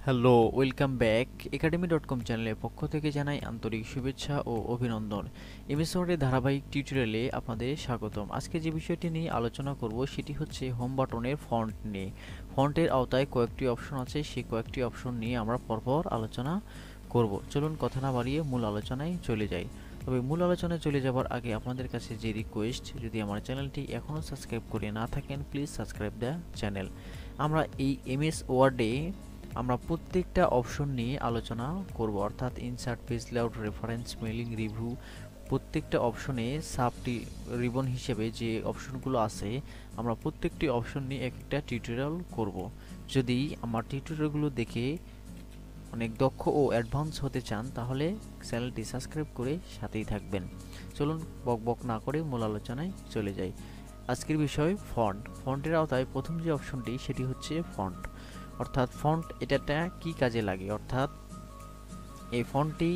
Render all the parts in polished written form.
Hello, welcome back. একাডেমি.কম চ্যানেলের পক্ষ থেকে জানাই আন্তরিক শুভেচ্ছা ও অভিনন্দন। এমএস ওয়ার্ডের ধারাবাহিক টিউটোরিয়ালে আপনাদের স্বাগতম। আজকে যে বিষয়টি নিয়ে আলোচনা করব সেটি হচ্ছে হোম বাটনের ফন্ট নিয়ে। ফন্টের আওতায় কয়েকটি অপশন আছে, সেই কয়েকটি অপশন নিয়ে আমরা পরপর আলোচনা করব। চলুন কথা না বাড়িয়ে মূল আলোচনায় চলে যাই। তবে মূল আলোচনায় চলে যাবার আগে আপনাদের কাছে যে রিকোয়েস্ট, যদি আমার চ্যানেলটি এখনও সাবস্ক্রাইব করে না থাকেন প্লিজ সাবস্ক্রাইব দ্য চ্যানেল। আমরা এই এমএস ওয়ার্ডে আমরা প্রত্যেকটা অপশন নিয়ে আলোচনা করব, অর্থাৎ insert, page layout, reference, mailing, review, প্রত্যেকটা অপশনে সাবটি রিবন হিসেবে যে অপশনগুলো আছে আমরা প্রত্যেকটি অপশন নিয়ে একটা টিউটোরিয়াল করব। যদি আমার টিউটোরিয়ালগুলো দেখে অনেক দক্ষ ও অ্যাডভান্স হতে চান তাহলে চ্যানেলটি সাবস্ক্রাইব করে সাথেই থাকবেন। চলুন বক বক না করে মূল আলোচনায় চলে যাই। আজকের বিষয় ফন্ট। ফন্টের আওতায় প্রথম যে অপশনটি সেটি হচ্ছে ফন্ট, অর্থাৎ ফন্ট এটা কি কাজে লাগে, অর্থাৎ এই ফন্টটি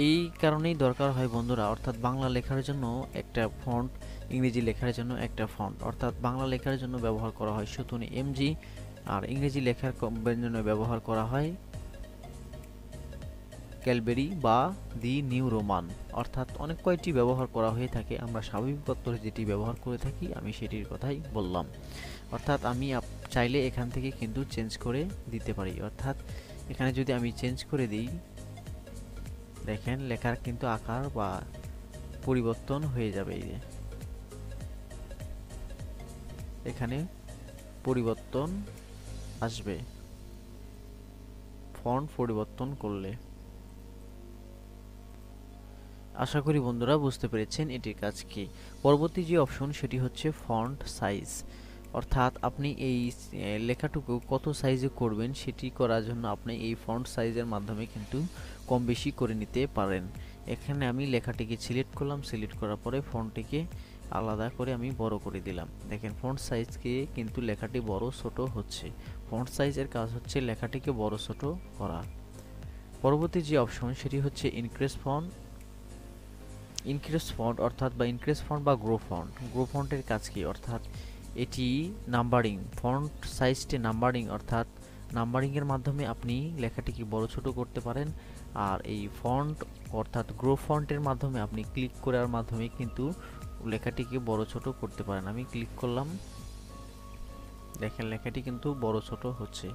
এই কারণেই দরকার হয় বন্ধুরা, অর্থাৎ বাংলা লেখার জন্য একটা ফন্ট, ইংরেজি লেখার জন্য একটা ফন্ট। অর্থাৎ বাংলা লেখার জন্য ব্যবহার করা হয় সুতুনি এমজি, আর ইংরেজি লেখার জন্য ব্যবহার করা হয় ক্যালবেরি বা দি নিউ রোমান। অর্থাৎ অনেক কয়টি ব্যবহার করা হয়ে থাকে, আমরা স্বাভাবিক পত্রে যেটি ব্যবহার করে থাকি আমি সেটির কথাই বললাম। অর্থাৎ আমি চাইলে এখান থেকে কিন্তু চেঞ্জ করে দিতে পারি। অর্থাৎ এখানে যদি আমি চেঞ্জ করে দিই, দেখেন লেখার কিন্তু আকার বা পরিবর্তন হয়ে যাবে। এই যে এখানে পরিবর্তন আসবে ফন্ট পরিবর্তন করলে। আশা করি বন্ধুরা বুঝতে পেরেছেন এটির কাজ কি। পরবর্তী যে অপশন সেটি হচ্ছে ফন্ট সাইজ, অর্থাৎ আপনি এই লেখাটুকু কত সাইজে করবেন সেটি করার জন্য আপনি এই ফন্ট সাইজের মাধ্যমে কিন্তু কম বেশি করে নিতে পারেন। এখানে আমি লেখাটিকে সিলেক্ট করলাম, সিলেক্ট করার পরে ফন্টটিকে আলাদা করে আমি বড় করে দিলাম। দেখেন ফন্ট সাইজকে কিন্তু লেখাটি বড় ছোট হচ্ছে। ফন্ট সাইজের কাজ হচ্ছে লেখাটিকে বড় ছোট করা। পরবর্তী যে অপশন সেটি হচ্ছে ইনক্রিজ ফন্ট। ইনক্রিজ ফন্ট অর্থাৎ বা ইনক্রিজ ফন্ট বা গ্রো ফন্ট। গ্রো ফন্টের কাজ কি, অর্থাৎ এটি নাম্বারিং, ফন্ট সাইজটি নাম্বারিং, অর্থাৎ নাম্বারিংয়ের মাধ্যমে আপনি লেখাটিকে বড় ছোট করতে পারেন। আর এই ফন্ট অর্থাৎ গ্রো ফন্টের মাধ্যমে আপনি ক্লিক করার মাধ্যমে কিন্তু লেখাটিকে বড় ছোট করতে পারেন। আমি ক্লিক করলাম, দেখেন লেখাটি কিন্তু বড় ছোট হচ্ছে।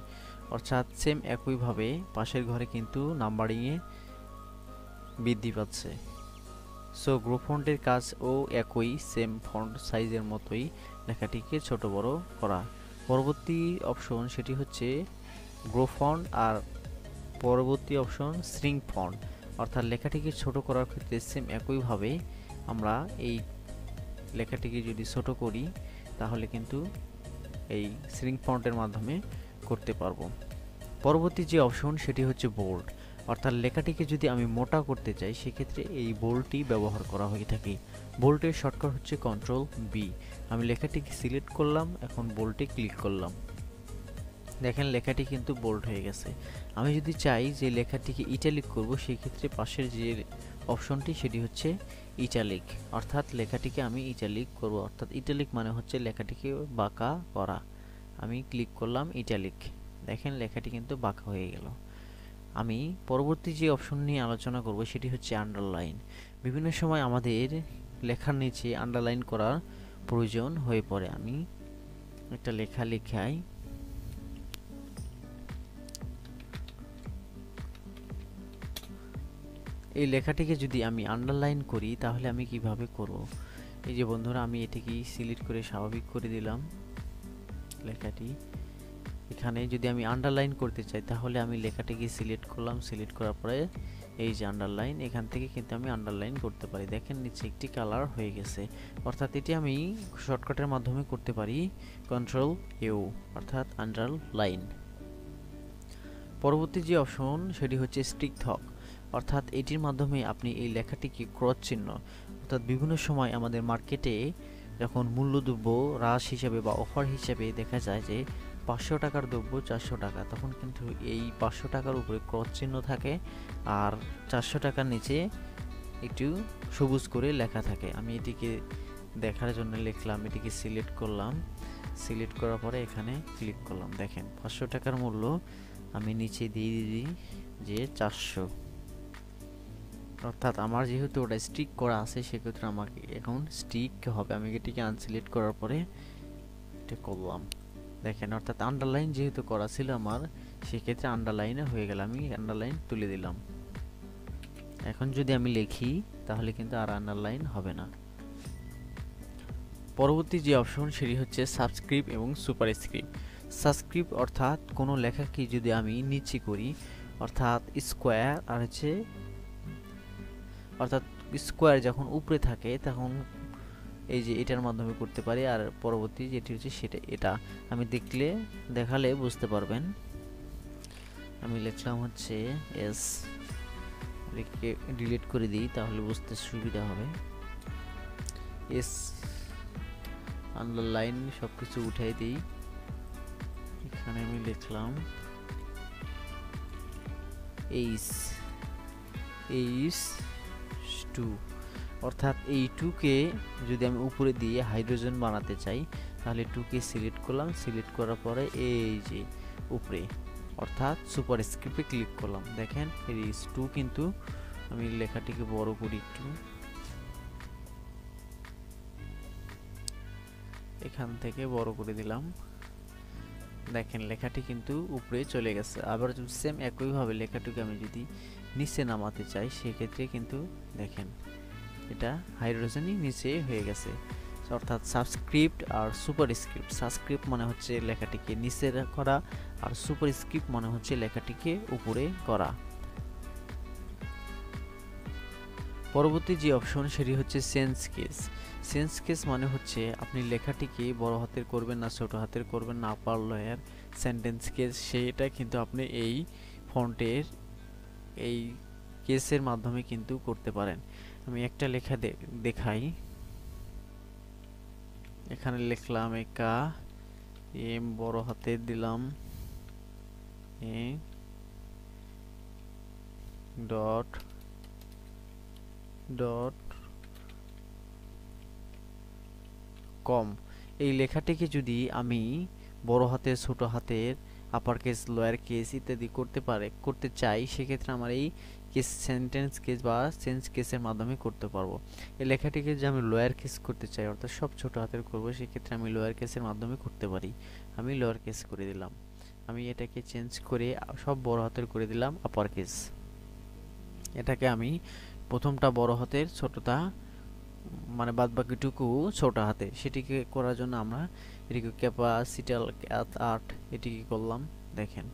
অর্থাৎ সেম একইভাবে পাশের ঘরে কিন্তু নাম্বারিংয়ে বৃদ্ধি পাচ্ছে। সো গ্রো ফন্টের কাজও একই, সেম ফন্ট সাইজের মতোই লেখাটিকে ছোট বড় করা। পরবর্তী অপশন সেটি হচ্ছে গ্রো ফন্ট, আর পরবর্তী অপশন শ্রিঙ্ক ফন্ট, অর্থাৎ লেখাটিকে ছোট করার ক্ষেত্রে সেম একইভাবে আমরা এই লেখাটিকে যদি ছোট করি তাহলে কিন্তু এই শ্রিঙ্ক ফন্টের মাধ্যমে করতে পারবো। পরবর্তী যে অপশন সেটি হচ্ছে বোল্ড, অর্থাৎ লেখাটিকে যদি আমি মোটা করতে চাই সেক্ষেত্রে এই বোল্ডটি ব্যবহার করা হয়ে থাকে। বোল্ডের শর্টকাট হচ্ছে কন্ট্রোল বি। আমি লেখাটিকে সিলেক্ট করলাম, এখন বোল্ডে ক্লিক করলাম, দেখেন লেখাটি কিন্তু বোল্ড হয়ে গেছে। আমি যদি চাই যে লেখাটিকে ইটালিক করব সেই ক্ষেত্রে পাশের যে অপশনটি সেটি হচ্ছে ইটালিক, অর্থাৎ লেখাটিকে আমি ইটালিক করব। অর্থাৎ ইটালিক মানে হচ্ছে লেখাটিকে বাঁকা করা। আমি ক্লিক করলাম ইটালিক, দেখেন লেখাটি কিন্তু বাঁকা হয়ে গেল। আমি পরবর্তী যে অপশন নিয়ে আলোচনা করব সেটি হচ্ছে আন্ডারলাইন। বিভিন্ন সময় আমাদের লেখার নিচে আন্ডারলাইন করার প্রয়োজন হয়ে পড়ে। আমি একটা লেখা লিখাই, এই লেখাটিকে যদি আমি আন্ডারলাইন করি তাহলে আমি কিভাবে করব। এই যে বন্ধুরা আমি এটিকে সিলেক্ট করে স্বাভাবিক করে দিলাম লেখাটি। এখানে যদি আমি আন্ডারলাইন করতে চাই তাহলে আমি লেখাটিকে সিলেক্ট করলাম, সিলেক্ট করার পরে এই যে আন্ডারলাইন, এখান থেকে কিন্তু আমি আন্ডারলাইন করতে পারি। দেখেন নিচে একটি কালার হয়ে গেছে। অর্থাৎ এটি আমি শর্টকাটের মাধ্যমে করতে পারি কন্ট্রোল ইউ, অর্থাৎ আন্ডারলাইন। পরবর্তী যে অপশন সেটি হচ্ছে স্টিক থক, অর্থাৎ এটির মাধ্যমে আপনি এই লেখাটিকে ক্রস চিহ্ন, অর্থাৎ বিভিন্ন সময় আমাদের মার্কেটে যখন মূল্যদ্রব্য হ্রাস হিসাবে বা অফার হিসাবে দেখা যায় যে 500 টাকার দ্রব্য 400 টাকা, তখন কিন্তু এই 500 টাকার উপরে ক্রস চিহ্ন থাকে আর 400 টাকার নিচে একটু সবুজ করে লেখা থাকে। আমি এটিকে দেখার জন্য লিখলাম, এটিকে সিলেক্ট করলাম, সিলেক্ট করার পরে এখানে ক্লিক করলাম, দেখেন 500 টাকার মূল্য আমি নিচে দিয়ে দিই যে 400, অর্থাৎ আমার যেহেতু ওটা স্টিক করা আছে সেক্ষেত্রে আমাকে এখন স্টিক হবে। আমি এটিকে আনসিলেক্ট করার পরে এটা করলাম, দেখেন, অর্থাৎ আন্ডারলাইন যেহেতু করা ছিল আমার, সেক্ষেত্রে আন্ডারলাইনে হয়ে গেল, আমি আন্ডারলাইন তুলে দিলাম। এখন যদি আমি লিখি তাহলে কিন্তু আর আন্ডারলাইন হবে না। পরবর্তী যে অপশন সেটি হচ্ছে সাবস্ক্রিপ্ট এবং সুপারস্ক্রিপ্ট। সাবস্ক্রিপ্ট অর্থাৎ কোনো লেখাকে যদি আমি নিচে করি, অর্থাৎ স্কোয়ার আর হচ্ছে, অর্থাৎ স্কোয়ার যখন উপরে থাকে তখন এই যে এটার মাধ্যমে করতে পারি, আর পরবর্তী যেটি হচ্ছে সেটা, এটা আমি দেখালে বুঝতে পারবেন। আমি লিখলাম হচ্ছে এস, ডিলিট করে দিই তাহলে বুঝতে সুবিধা হবে। এস আন্ডারলাইন সব কিছু উঠাই দিই, এখানে আমি লিখলাম এইচ 2, অর্থাৎ এই 2কে যদি আমি উপরে দিয়ে হাইড্রোজেন বানাতে চাই তাহলে 2কে সিলেক্ট করলাম, সিলেক্ট করার পরে এই যে উপরে অর্থাৎ সুপারস্ক্রিপ্টে ক্লিক করলাম। দেখেন এইচ 2, কিন্তু আমি লেখাটিকে বড় করি একটু, এখান থেকে বড় করে দিলাম। দেখেন লেখাটি কিন্তু উপরে চলে গেছে। আবার সেম একইভাবে লেখাটিকে আমি যদি নিচে নামাতে চাই সেক্ষেত্রে কিন্তু দেখেন এটা হাইড্রোজেনই নিচে হয়ে গেছে। অর্থাৎ সাবস্ক্রিপ্ট আর সুপারস্ক্রিপ্ট, সাবস্ক্রিপ্ট মানে হচ্ছে লেখাটিকে নিচে করা, আর সুপারস্ক্রিপ্ট মানে হচ্ছে লেখাটিকে উপরে করা। পরবর্তী যে অপশন সেটি হচ্ছে চেঞ্জ কেস। চেঞ্জ কেস মানে হচ্ছে আপনি লেখাটিকে বড় হাতের করবেন না ছোট হাতের করবেন না, আপার লোয়ার, সেন্টেন্স কেস, সেটা কিন্তু আপনি এই ফন্টের এই কেসের মাধ্যমে কিন্তু করতে পারেন। আমি একটা লেখা দেখাই, এখানে লিখলাম একা এম, বড় হাতের দিলাম এ ডট ডট কম। এই লেখাটিকে যদি আমি বড় হাতের, ছোট হাতের, আপার কেস, লোয়ার কেস ইত্যাদি করতে চাই সেক্ষেত্রে আমার এই কেস, সেন্টেন্স কেস বা চেঞ্জ কেসের মাধ্যমে করতে পারবো। এই লেখাটিকে যদি আমি লোয়ার কেস করতে চাই অর্থাৎ সব ছোট হাতের করব, সেক্ষেত্রে আমি লোয়ার কেসের মাধ্যমে করতে পারি। আমি লোয়ার কেস করে দিলাম, আমি এটাকে চেঞ্জ করে সব বড় হাতের করে দিলাম আপার কেস। এটাকে আমি প্রথমটা বড় হাতের, ছোটটা মানে বাদ বাকিটুকু ছোট হাতে, সেটিকে করার জন্য আমরা এটিকে ক্যাপাসিটাল আর্ট এটিকে করলাম। দেখেন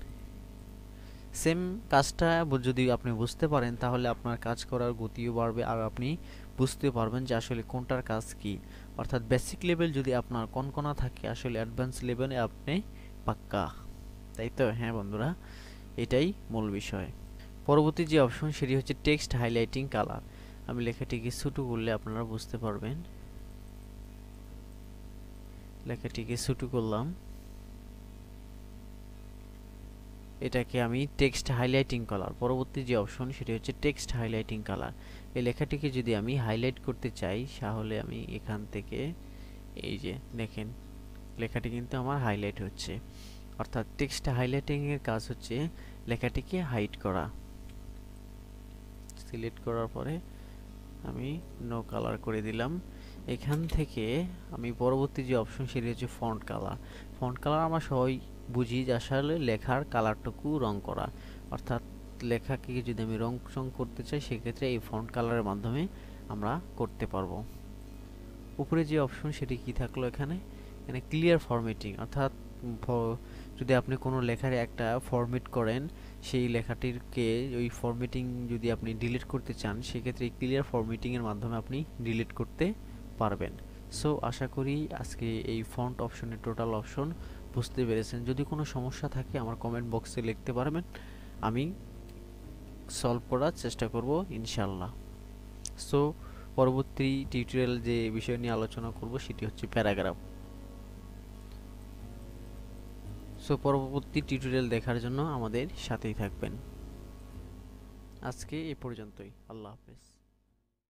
সেম কাজটা যদি আপনি বুঝতে পারেন তাহলে আপনার কাজ করার গতিও বাড়বে, আর আপনি বুঝতে পারবেন যে আসলে কোনটার কাজ কি। অর্থাৎ বেসিক লেভেল যদি আপনার কনকনা থাকে, আসলে অ্যাডভান্স লেভেলে আপনি পাক্কা, তাই তো? হ্যাঁ বন্ধুরা, এটাই মূল বিষয়। পরবর্তী যে অপশন সেটি হচ্ছে টেক্সট হাইলাইটিং কালার। আমি লেখাটিকে ছোট করলে আপনারা বুঝতে পারবেন। লেখাটিকে ছোট করলাম, এটাকে আমি টেক্সট হাইলাইটিং কালার। পরবর্তী যে অপশন সেটি হচ্ছে টেক্সট হাইলাইটিং কালার। এই লেখাটিকে যদি আমি হাইলাইট করতে চাই তাহলে আমি এখান থেকে এই যে দেখেন লেখাটি কিন্তু আমার হাইলাইট হচ্ছে। অর্থাৎ টেক্সট হাইলাইটিং এর কাজ হচ্ছে লেখাটিকে হাইড করা। সিলেক্ট করার পরে আমি নো কালার করে দিলাম। এখান থেকে আমি পরবর্তী যে অপশন সেটি হচ্ছে ফন্ট কালার। ফন্ট কালার আমরা সবাই বুঝি যে আসলে লেখার কালারটুকু রং করা, অর্থাৎ লেখাকে যদি আমি রং করতে চাই সেক্ষেত্রে এই ফন্ট কালারের মাধ্যমে আমরা করতে পারবো। উপরে যে অপশন সেটি কি থাকলো, এখানে ক্লিয়ার ফরম্যাটিং, অর্থাৎ যদি আপনি কোনো লেখার একটা ফরম্যাট করেন, সেই লেখাটিরকে ওই ফরম্যাটিং যদি আপনি ডিলিট করতে চান সেক্ষেত্রে ক্লিয়ার ফরম্যাটিং এর মাধ্যমে আপনি ডিলিট করতে পারবেন। সো আশা করি আজকে এই ফন্ট অপশনের টোটাল অপশন বুঝতে পেরেছেন। যদি কোনো সমস্যা থাকে আমার কমেন্ট বক্সে লিখতে পারবেন, আমি সলভ করার চেষ্টা করব ইনশাল্লাহ। সো পরবর্তী টিউটোরিয়াল যে বিষয় নিয়ে আলোচনা করব সেটি হচ্ছে প্যারাগ্রাফ। সো পরবর্তী টিউটোরিয়াল দেখার জন্য আমাদের সাথেই থাকবেন। আজকে এই পর্যন্তই। আল্লাহ হাফেজ।